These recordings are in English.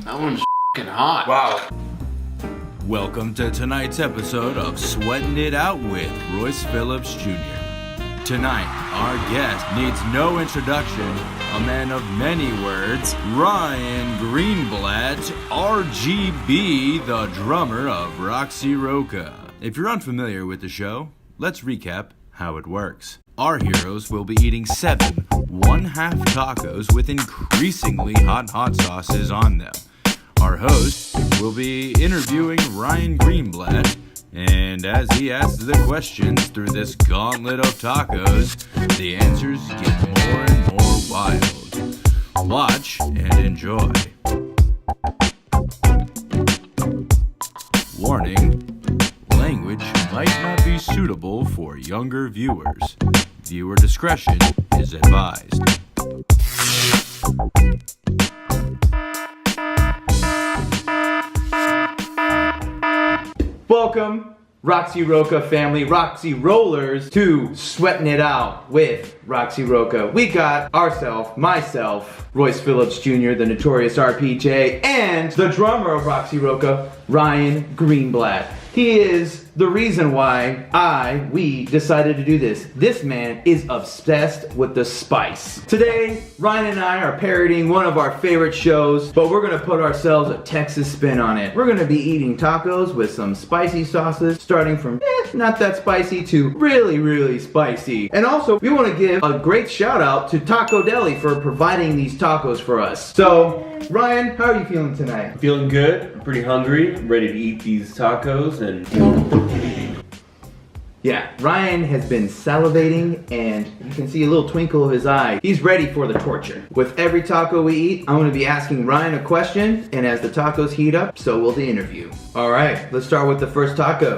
That one's f***ing hot. Wow. Welcome to tonight's episode of Sweatin It Out with Royce Phillips Jr. Tonight, our guest needs no introduction, a man of many words, Ryan Greenblatt, RGB, the drummer of Roxy Roca. If you're unfamiliar with the show, let's recap how it works. Our heroes will be eating 7 one-half tacos with increasingly hot sauces on them. Our host will be interviewing Ryan Greenblatt, and as he asks the questions through this gauntlet of tacos, the answers get more and more wild. Watch and enjoy. Warning, language might not be suitable for younger viewers. Viewer discretion is advised. Welcome, Roxy Roca family, Roxy Rollers, to Sweatin It Out with Roxy Roca. We got myself, Royce Phillips Jr., the notorious RPJ, and the drummer of Roxy Roca, Ryan Greenblatt. He is the reason why we decided to do this. This man is obsessed with the spice. Today, Ryan and I are parodying one of our favorite shows, but we're gonna put ourselves a Texas spin on it. We're gonna be eating tacos with some spicy sauces, starting from not that spicy to really, really spicy. And also, we wanna give a great shout out to Taco Deli for providing these tacos for us. So, Ryan, how are you feeling tonight? I'm feeling good. I'm pretty hungry. I'm ready to eat these tacos and... Yeah, Ryan has been salivating and you can see a little twinkle of his eye. He's ready for the torture. With every taco we eat, I'm gonna be asking Ryan a question, and as the tacos heat up, so will the interview. All right, let's start with the first taco.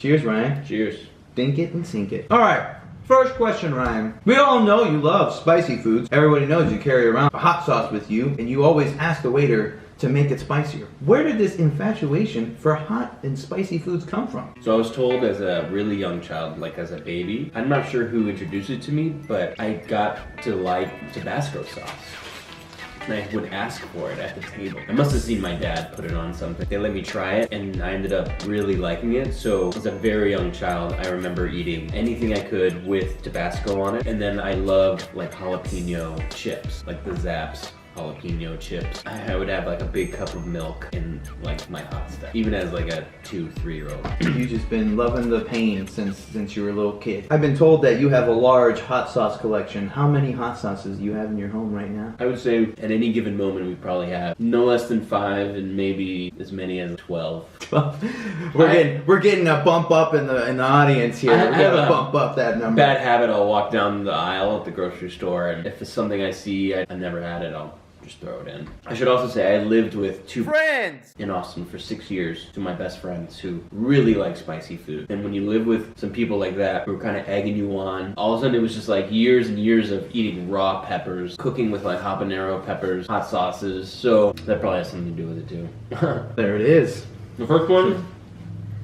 Cheers, Ryan. Cheers. Dink it and sink it. All right. First question, Ryan. We all know you love spicy foods. Everybody knows you carry around a hot sauce with you, and you always ask the waiter to make it spicier. Where did this infatuation for hot and spicy foods come from? So I was told as a really young child, like as a baby, I'm not sure who introduced it to me, but I got to like Tabasco sauce. And I would ask for it at the table. I must have seen my dad put it on something. They let me try it, and I ended up really liking it. So as a very young child, I remember eating anything I could with Tabasco on it. And then I loved like jalapeno chips, like the Zapp's jalapeno chips. I would have like a big cup of milk in like my hot stuff, even as like a 2-3-year-old. You've just been loving the pain since you were a little kid. I've been told that you have a large hot sauce collection. How many hot sauces do you have in your home right now? I would say at any given moment we probably have no less than 5 and maybe as many as 12. We're getting a bump up in the audience here. We're gonna bump up that number. Bad habit, I'll walk down the aisle at the grocery store, and if it's something I see I never had it, I'll just throw it in. I should also say I lived with 2 friends in Austin for 6 years, 2 of my best friends who really like spicy food. And when you live with some people like that who are kind of egging you on, all of a sudden it was just like years and years of eating raw peppers, cooking with like habanero peppers, hot sauces. So that probably has something to do with it too. There it is. The first one,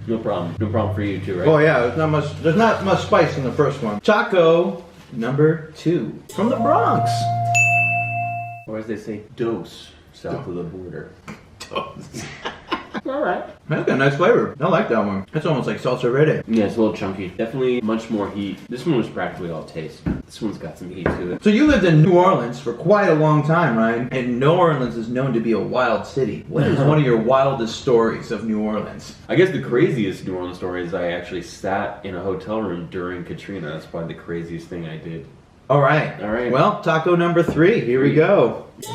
no problem. No problem for you too, right? Oh yeah, there's not much spice in the first one. Taco number 2 from the Bronx. Or as they say, dose, south of the border. Dose. All right. That's got a nice flavor. I like that one. It's almost like salsa verde. Yeah, it's a little chunky. Definitely much more heat. This one was practically all taste. This one's got some heat to it. So you lived in New Orleans for quite a long time, Ryan. And New Orleans is known to be a wild city. What is one of your wildest stories of New Orleans? I guess the craziest New Orleans story is I actually sat in a hotel room during Katrina. That's probably the craziest thing I did. All right. Well, taco number 3. Here we go. This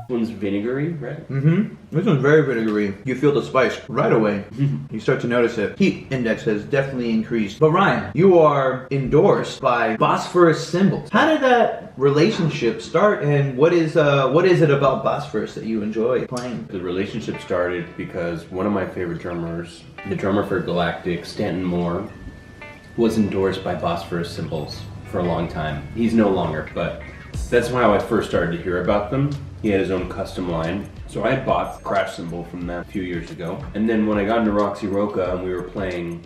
one's vinegary, right? Mm-hmm. This one's very vinegary. You feel the spice right away. You start to notice it. Heat index has definitely increased. But Ryan, you are endorsed by Bosphorus Cymbals. How did that relationship start, and what is it about Bosphorus that you enjoy playing? The relationship started because one of my favorite drummers, the drummer for Galactic, Stanton Moore, was endorsed by Bosphorus Cymbals for a long time. He's no longer, but that's how I first started to hear about them. He had his own custom line. So I had bought the crash cymbal from them a few years ago. And then when I got into Roxy Roca and we were playing,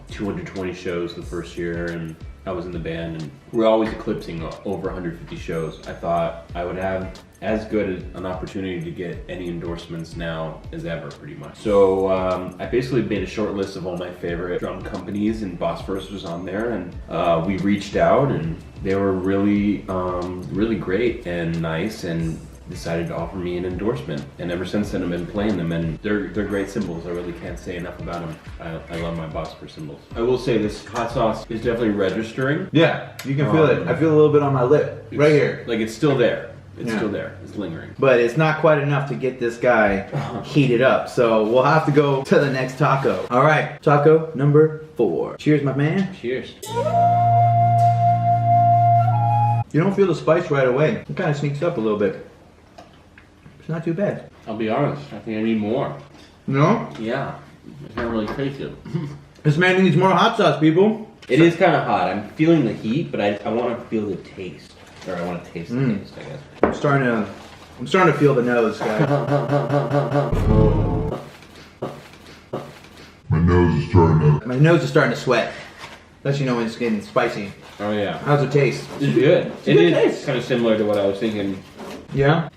220 shows the first year, and I was in the band, and we're always eclipsing over 150 shows. I thought I would have as good an opportunity to get any endorsements now as ever, pretty much. So I basically made a short list of all my favorite drum companies, and Bosphorus was on there, and we reached out, and they were really, really great and nice, and decided to offer me an endorsement. And ever since then, I've been playing them, and they're great cymbals. I really can't say enough about them. I love my Bosphorus cymbals. I will say this hot sauce is definitely registering. Yeah, you can feel it. I feel a little bit on my lip, right here. Like it's still there. It's still there. It's lingering. But it's not quite enough to get this guy heated up. So we'll have to go to the next taco. All right, taco number 4. Cheers, my man. Cheers. You don't feel the spice right away. It kind of sneaks up a little bit. It's not too bad. I'll be honest. I think I need more. No? Yeah. I can't really taste it. This man needs more hot sauce, people. It is kind of hot. I'm feeling the heat, but I want to feel the taste. Or I want to taste the taste, I guess. I'm starting to feel the nose, guys. My nose is starting to sweat. Let you know when it's getting spicy. Oh yeah. How's it taste? It's good. It is Taste. Kind of similar to what I was thinking. Yeah?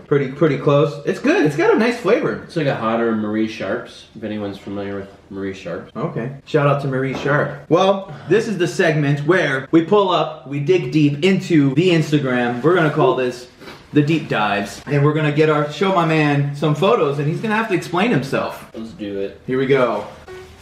Pretty close. It's good. It's got a nice flavor. It's like a hotter Marie Sharps, if anyone's familiar with Marie Sharps. Okay. Shout out to Marie Sharp. Well, this is the segment where we pull up, we dig deep into the Instagram. We're going to call this the deep dives. And we're going to show my man some photos, and he's going to have to explain himself. Let's do it. Here we go.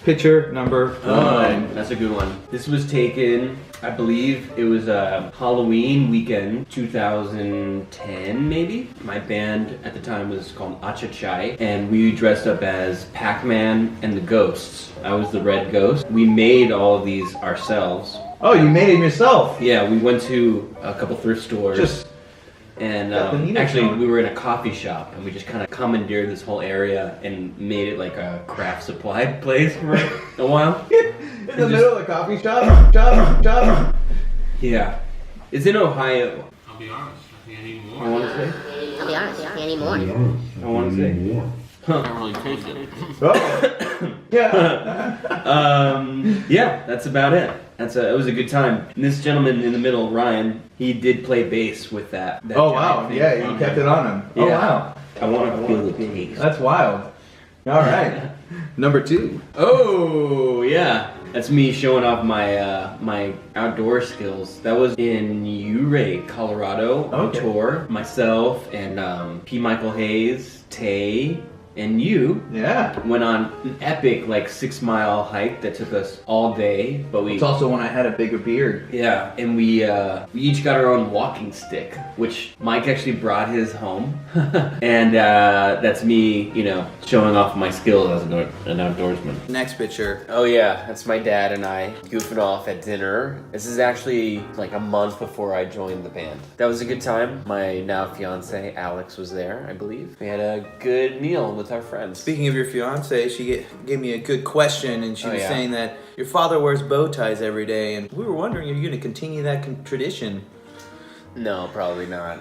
Picture number 1. That's a good one. This was taken, I believe it was Halloween weekend, 2010 maybe. My band at the time was called Achachai, and we dressed up as Pac-Man and the Ghosts. I was the Red Ghost. We made all of these ourselves. Oh, you made it yourself? Yeah, we went to a couple thrift stores. And actually, we were in a coffee shop, and we just kind of commandeered this whole area and made it like a craft supply place for a while. In the middle of the coffee shop? Yeah. It's in Ohio. I'll be honest, I think I need more. I want to say. I'll be honest, I need more. I want to say. I don't really taste it. Oh. Yeah. Yeah, that's about it. It was a good time. And this gentleman in the middle, Ryan, he did play bass with that. Oh wow, yeah, you kept it on him. Yeah. Oh wow. I want to feel the taste. That's wild. All right. Number 2. Oh yeah, that's me showing off my my outdoor skills. That was in Ouray, Colorado, on tour. Myself and P. Michael Hayes, Tay, and you went on an epic 6-mile hike that took us all day. But it's also when I had a bigger beard. Yeah, and we each got our own walking stick, which Mike actually brought his home, and that's me, showing off my skills as an outdoorsman. Next picture. Oh yeah, that's my dad and I goofing off at dinner. This is actually like a month before I joined the band. That was a good time. My now fiance Alex was there, I believe. We had a good meal with our friends. Speaking of your fiance, she gave me a good question, and she was saying that your father wears bow ties every day, and we were wondering, are you going to continue that tradition? No, probably not.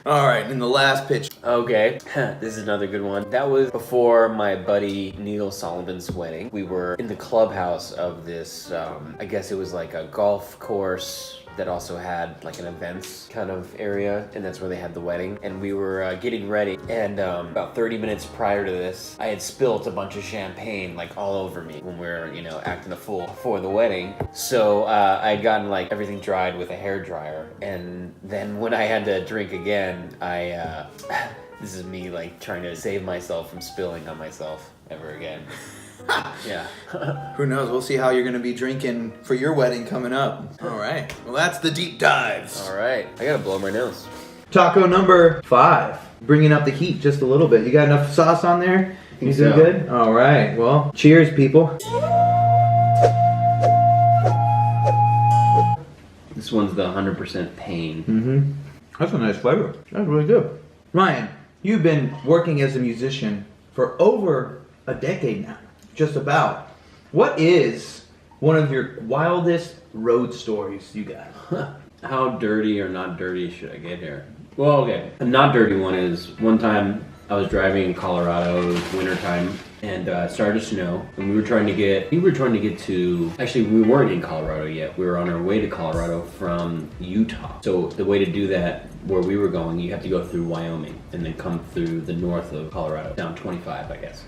All right, and the last pitch. Okay, this is another good one. That was before my buddy Neil Solomon's wedding. We were in the clubhouse of this, I guess it was like a golf course that also had like an events kind of area, and that's where they had the wedding. And we were getting ready, and about 30 minutes prior to this, I had spilt a bunch of champagne like all over me when we were, acting a fool for the wedding. So I had gotten like everything dried with a hair dryer, and then when I had to drink again, I this is me like trying to save myself from spilling on myself ever again. Yeah. Who knows? We'll see how you're going to be drinking for your wedding coming up. All right. Well, that's the deep dives. All right. I got to blow my nose. Taco number 5. Bringing up the heat just a little bit. You got enough sauce on there? You doing good? All right. Well, cheers, people. This one's the 100% pain. Mm-hmm. That's a nice flavor. That's really good. Ryan, you've been working as a musician for over a decade now. Just about. What is one of your wildest road stories you got? How dirty or not dirty should I get here? Well, okay. A not dirty one is one time I was driving in Colorado, it was wintertime, and it started to snow, and we were trying to get to, actually we weren't in Colorado yet, we were on our way to Colorado from Utah. So the way to do that, where we were going, you have to go through Wyoming and then come through the north of Colorado, down 25 I guess.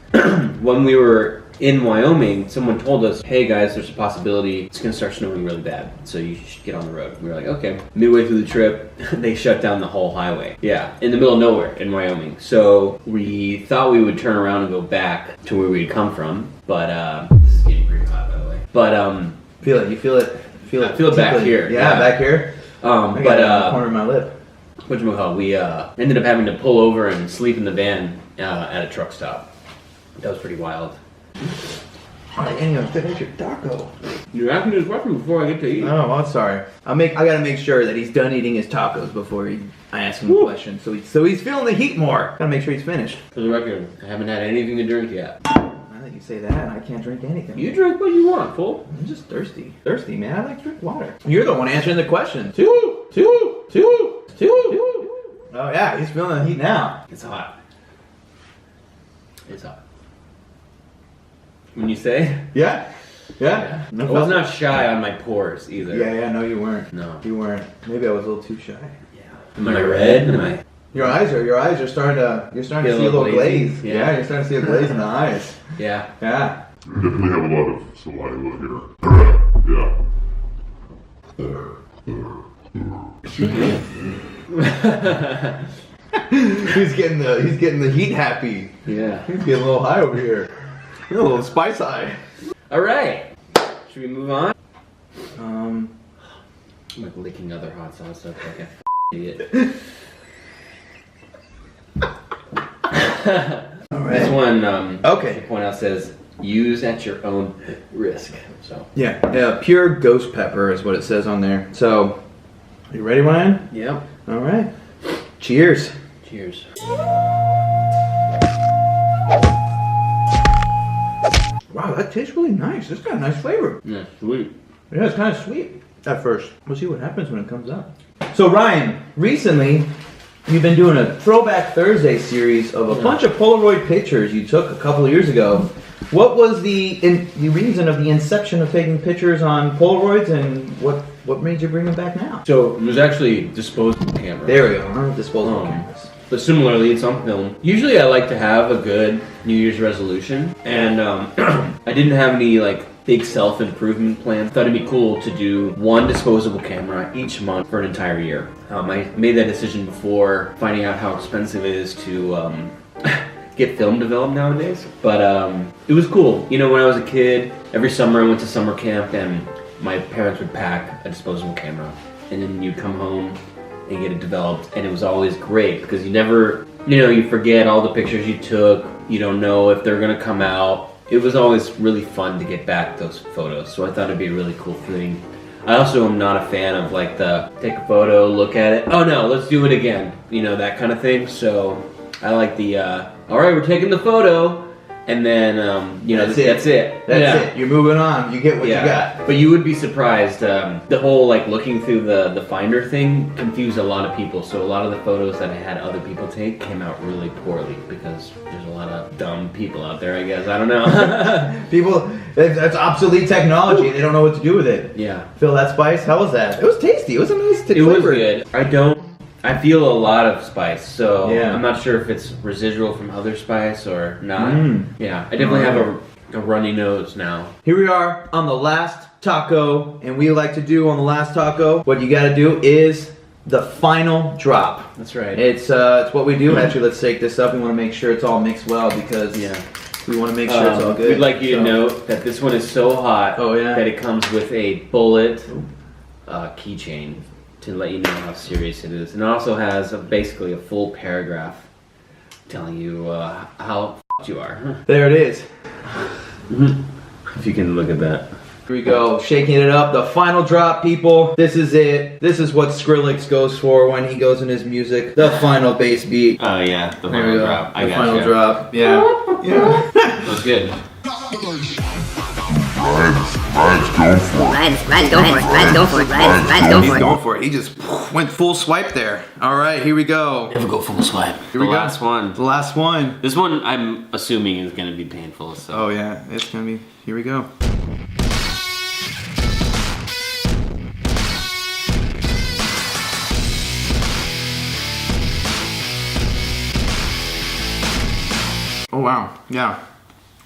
When we were in Wyoming, someone told us, hey guys, there's a possibility it's gonna start snowing really bad, so you should get on the road. We were like, okay. Midway through the trip, they shut down the whole highway. Yeah, in the middle of nowhere in Wyoming. So we thought we would turn around and go back to where we'd come from, but this is getting pretty hot by the way. But Feel it, you feel it, I feel it back tickling. here. Yeah, back here. I got it in the corner of my lip. Whatchamacallit, we ended up having to pull over and sleep in the van at a truck stop. That was pretty wild. Alright, anyway, finish your taco. You're asking me this question before I get to eat. Oh, I'm sorry. I gotta make sure that he's done eating his tacos before I ask him the question. So he's feeling the heat more. Gotta make sure he's finished. For the record, I haven't had anything to drink yet. Now that you say that, I can't drink anything. You drink what you want, fool. I'm just thirsty. Thirsty, man. I like to drink water. You're the one answering the question. Two. Oh yeah, he's feeling the heat now. It's hot. It's hot. When you say? Yeah. Yeah. I was not shy on my pores either. Yeah, no you weren't. No. You weren't. Maybe I was a little too shy. Yeah. Am I red? Am I? Your eyes are starting to see a little glaze. Yeah. You're starting to see a glaze in the eyes. Yeah. Yeah. You definitely have a lot of saliva Yeah. he's getting the heat happy. Yeah. He's getting a little high over here. A little spice high. All right. Should we move on? Um. I'm like licking other hot sauce up like a idiot. All right. This one, okay. to point out, says use at your own risk. So. Yeah. Pure ghost pepper is what it says on there. So, are you ready, Ryan? Yep. All right. Cheers. Cheers. Wow, that tastes really nice. It's got a nice flavor. Yeah, sweet. Yeah, it's kind of sweet at first. We'll see what happens when it comes up. So Ryan, recently you've been doing a Throwback Thursday series of a bunch of Polaroid pictures you took a couple of years ago. What was the reason of the inception of taking pictures on Polaroids, and what made you bring them back now? So it was actually disposable camera. There we go, disposable cameras. But similarly, it's on film. Usually I like to have a good New Year's resolution, and I didn't have any like big self-improvement plans. Thought it'd be cool to do one disposable camera each month for an entire year. I made that decision before finding out how expensive it is to get film developed nowadays. But it was cool. You know, when I was a kid, every summer I went to summer camp, and my parents would pack a disposable camera, and then you'd come home and get it developed, and it was always great because you never, you forget all the pictures you took, you don't know if they're gonna come out. It was always really fun to get back those photos, so I thought it'd be a really cool thing. I also am not a fan of like the take a photo, look at it, oh no, let's do it again, that kind of thing. So I like the, all right, we're taking the photo, and then, that's it. That's it. You're moving on. You get what you got. But you would be surprised. The whole like looking through the Finder thing confused a lot of people. So a lot of the photos that I had other people take came out really poorly because there's a lot of dumb people out there, I guess. I don't know. People, that's obsolete technology. They don't know what to do with it. Yeah. Feel that spice? How was that? It was tasty. It was a nice flavor. It was good. I feel a lot of spice, so yeah. I'm not sure if it's residual from other spice or not. Yeah, I definitely have a runny nose now. Here we are on the last taco, and we like to do on the last taco, what you gotta do is the final drop. That's right. It's what we do. Actually, let's shake this up. We want to make sure it's all mixed well because we want to make sure it's all good. We'd like you to note that this one is so hot that it comes with a bullet keychain to let you know how serious it is. And it also has basically a full paragraph telling you how f***ed you are. There it is. If you can look at that. Here we go, shaking it up. The final drop, people. This is it. This is what Skrillex goes for when he goes in his music. The final bass beat. Oh yeah, the final drop. The final drop. Yeah. Yeah. That was good. Ryan's going for it. Ryan's going for it. Ryan's going for it. Ryan's going He's for it. going for it. He just went full swipe there. All right, here we go. Never go full swipe. Here we go. Last one. The last one. This one I'm assuming is gonna be painful. So. Oh yeah, it's gonna be. Here we go. Oh wow, yeah.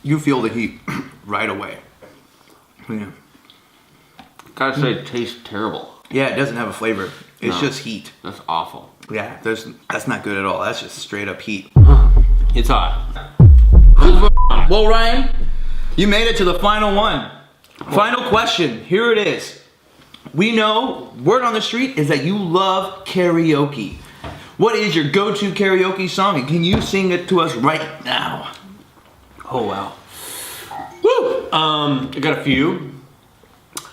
You feel the heat right away. Yeah. Gotta say, it tastes terrible. Yeah, it doesn't have a flavor. It's No. just heat. That's awful. Yeah, that's not good at all. That's just straight up heat. It's hot. Well, Ryan, you made it to the final one. Final question. Here it is. We know, word on the street is that you love karaoke. What is your go-to karaoke song? And can you sing it to us right now? Oh wow. Woo! I got a few.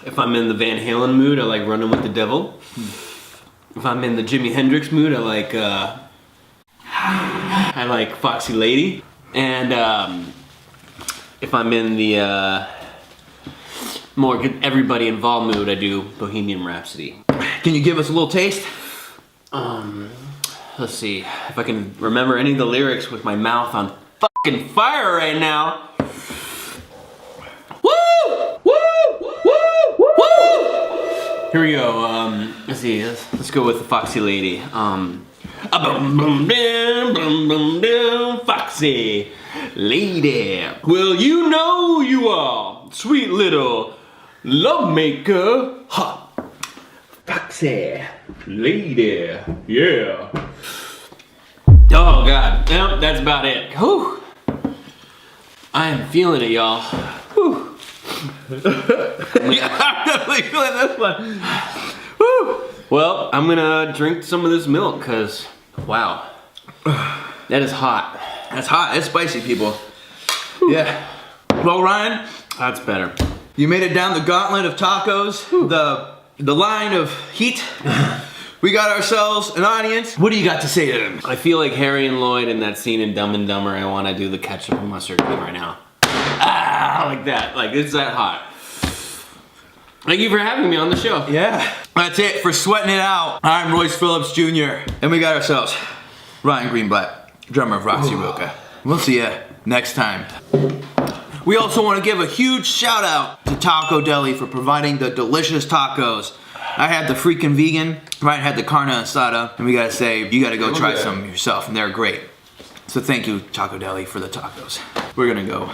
If I'm in the Van Halen mood, I like Running with the Devil. If I'm in the Jimi Hendrix mood, I like Foxy Lady. And if I'm in the more everybody involved mood, I do Bohemian Rhapsody. Can you give us a little taste? Let's see if I can remember any of the lyrics with my mouth on fucking fire right now. Woo! Woo! Woo! Woo! Here we go. Let's see. Let's go with the Foxy Lady. Boom boom down, boom boom down, Foxy Lady. Well, you know you are, sweet little love maker. Ha! Foxy Lady. Yeah. Oh God. Yep, that's about it. Whew. I am feeling it, y'all. Whew. Yeah, I'm definitely feeling this one. Woo! Well, I'm gonna drink some of this milk, cause wow, that is hot. That's hot. It's spicy, people. Yeah. Well, Ryan, That's better. you made it down the gauntlet of tacos, the line of heat. We got ourselves an audience. What do you got to say to them? I feel like Harry and Lloyd in that scene in Dumb and Dumber. I want to do the ketchup and mustard thing right now. Ah, like that. Like it's that hot. Thank you for having me on the show. Yeah. That's it for Sweating It Out. I'm Royce Phillips Jr. And we got ourselves Ryan Greenblatt, drummer of Roxy Roca. We'll see ya next time. We also want to give a huge shout out to Taco Deli for providing the delicious tacos. I had the freaking vegan, Ryan had the carne asada, and we gotta say, you gotta go try some yourself, and they're great. So thank you, Taco Deli, for the tacos. We're gonna go